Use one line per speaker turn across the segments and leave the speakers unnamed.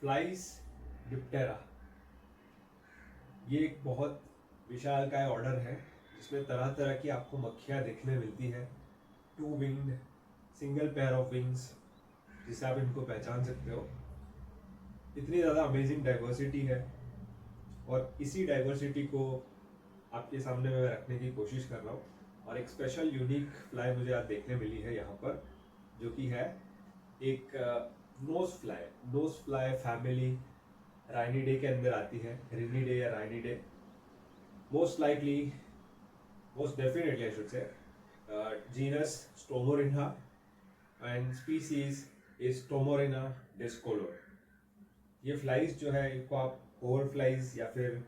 Flies Diptera ये एक बहुत विशालकाय ऑर्डर है जिसमें तरह तरह की आपको मक्खियाँ देखने मिलती है। Two winged single pair of wings जिसे आप इनको पहचान सकते हो। इतनी ज़्यादा अमेजिंग डाइवर्सिटी है और इसी डाइवर्सिटी को आपके सामने मैं रखने की कोशिश कर रहा हूँ। और एक स्पेशल यूनिक फ्लाई मुझे आज देखने मिली है यहाँ पर, जो कि है एक nose fly family Rhiniidae के अंदर आती है। रेनी डे या Rhiniidae, most likely, most definitely I should say, genus Stomorhina and species is Stomorhina discolor. ये फ्लाइज जो है इनको आप होर फ्लाइज या फिर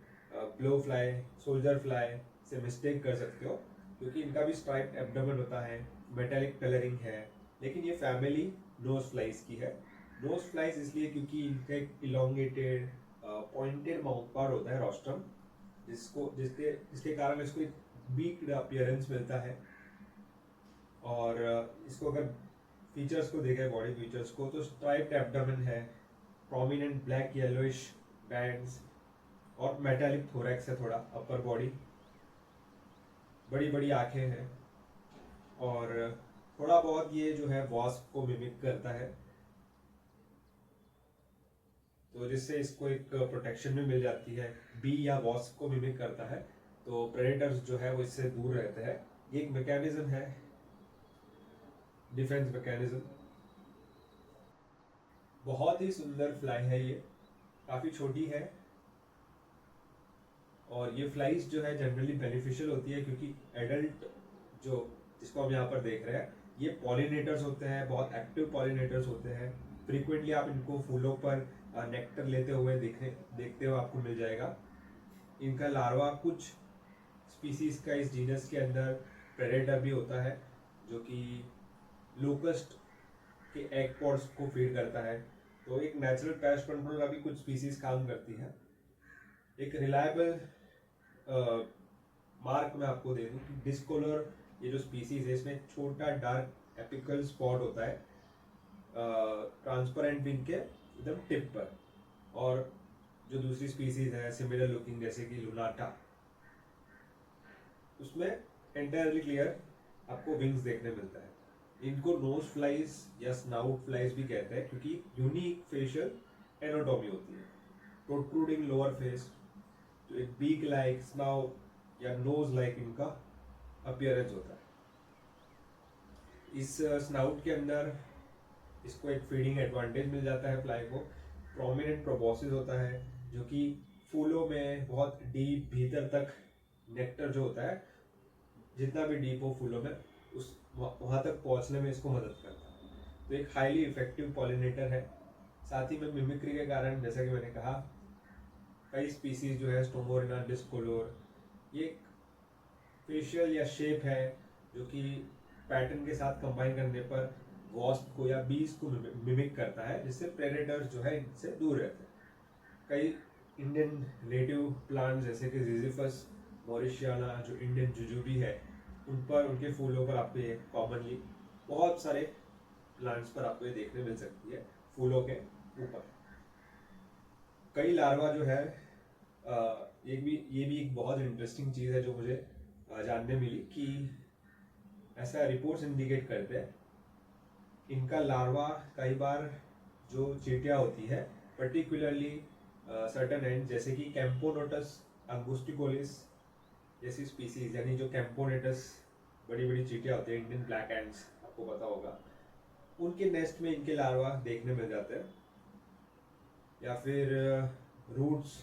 ब्लो फ्लाई, सोल्जर फ्लाई से मिस्टेक कर सकते हो, क्योंकि इनका भी स्ट्राइप्ड एब्डोमेन होता है, मेटेलिक कलरिंग है। लेकिन ये फैमिली नोज फ्लाइज की है। नोज फ्लाइज इसलिए क्योंकि इनका एक इलोंगेटेड पॉइंटेड माउथ पार्ट होता है, रोस्ट्रम, जिसके जिसके कारण इसको एक बीक्ड अपीयरेंस मिलता है। और इसको अगर फीचर्स को देखें, बॉडी फीचर्स को, तो स्ट्राइप्ड एब्डोमेन है, प्रोमिनेंट ब्लैक येलोइश बैंड्स और मेटालिक थोरैक्स है, थोड़ा अपर बॉडी, बड़ी बड़ी आंखें हैं और थोड़ा बहुत ये जो है वॉस्प को मिमिक करता है, तो जिससे इसको एक प्रोटेक्शन भी मिल जाती है। बी या वॉस्प को मिमिक करता है तो प्रेडेटर्स जो है वो इससे दूर रहते हैं। ये एक मैकेनिज्म है, डिफेंस मैकेनिज्म। बहुत ही सुंदर फ्लाई है ये, काफ़ी छोटी है। और ये फ्लाइज जो है जनरली बेनिफिशियल होती है क्योंकि एडल्ट जो जिसको हम यहाँ पर देख रहे हैं, ये पॉलिनेटर्स होते हैं, बहुत एक्टिव पॉलिनेटर्स होते हैं। फ्रीक्वेंटली आप इनको फूलों पर नेक्टर लेते हुए देखते हुए आपको मिल जाएगा। इनका लार्वा कुछ स्पीसीज का इस जीनस के अंदर प्रेडेटर भी होता है, जो कि लोकस्ट के एग पॉड्स को फीड करता है। तो एक नेचुरल पेस्ट कंट्रोल का भी कुछ स्पीसीज काम करती है। एक रिलायबल मार्क मैं आपको दे दूं कि डिस्कोलर ये जो स्पीसीज है, इसमें छोटा डार्क एपिकल स्पॉट होता है ट्रांसपेरेंट विंग के एकदम टिप पर। और जो दूसरी स्पीसीज है सिमिलर लुकिंग, जैसे कि लुनाटा, उसमें एंटायरली क्लियर आपको विंग्स देखने मिलता है। इनको नोज फ्लाइज या स्नाउट फ्लाइज भी कहते हैं क्योंकि यूनिक फेशियल एनाटॉमी होती है। प्रोट्रूडिंग लोअर फेस, तो एक बीक लाइक, स्नाउट या नोज लाइक इनका अपीयरेंस होता है। इस स्नाउट के अंदर इसको एक फीडिंग एडवांटेज मिल जाता है फ्लाई को। प्रोमिनेंट प्रोबोसिस होता है जो कि फूलों में बहुत डीप भीतर तक नेक्टर जो होता है, जितना भी डीप हो फूलों में, उस वहाँ तक पहुँचने में इसको मदद करता है। तो एक हाईली इफेक्टिव पॉलिनेटर है। साथ ही में मिमिक्री के कारण, जैसा कि मैंने कहा, कई स्पीसीज जो है स्टोमोरिना डिस्कोलोर, ये फेशियल या शेप है जो कि पैटर्न के साथ कंबाइन करने पर वॉस्प को या बीज को मिमिक करता है, जिससे प्रेडेटर्स जो है इनसे दूर रहते हैं। कई इंडियन नेटिव प्लांट्स जैसे कि जिजिफस मॉरिशियाना, जो इंडियन जुजुबी है, उन पर, उनके फूलों पर आपको ये कॉमनली बहुत सारे प्लांट्स पर आपको ये देखने मिल सकती है, फूलों के ऊपर। कई लार्वा जो है ये भी एक बहुत इंटरेस्टिंग चीज़ है जो मुझे जानने मिली कि ऐसा रिपोर्ट्स इंडिकेट करते हैं इनका लार्वा कई बार जो चींटियाँ होती है, पर्टिकुलरली सर्टन एंड, जैसे कि कैम्पोनोटस अंगुस्टिकोलिस जैसी स्पीसीज, यानी जो कैम्पोनेटस बड़ी बड़ी चींटियाँ होती है, इंडियन ब्लैक एंड्स आपको पता होगा, उनके नेस्ट में इनके लार्वा देखने मिल जाते हैं। या फिर रूट्स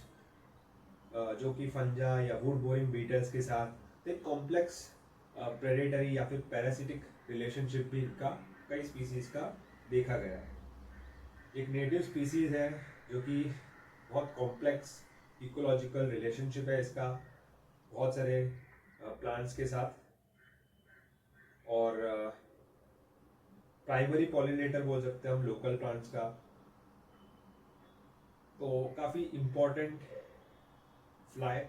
जो कि फंजा या वुड बोरिंग बीटल्स के साथ एक कॉम्प्लेक्स प्रेडेटरी या फिर पैरासिटिक रिलेशनशिप भी इनका कई स्पीसीज का देखा गया है। एक नेटिव स्पीसीज है जो कि बहुत कॉम्प्लेक्स इकोलॉजिकल रिलेशनशिप है इसका बहुत सारे प्लांट्स के साथ, और प्राइमरी पॉलिनेटर बोल सकते हैं हम लोकल प्लांट्स का। तो काफ़ी important fly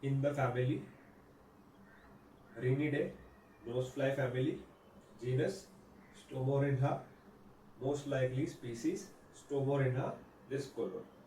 in the family Rhiniidae, nose fly family, genus Stomorhina, most likely species Stomorhina this colon.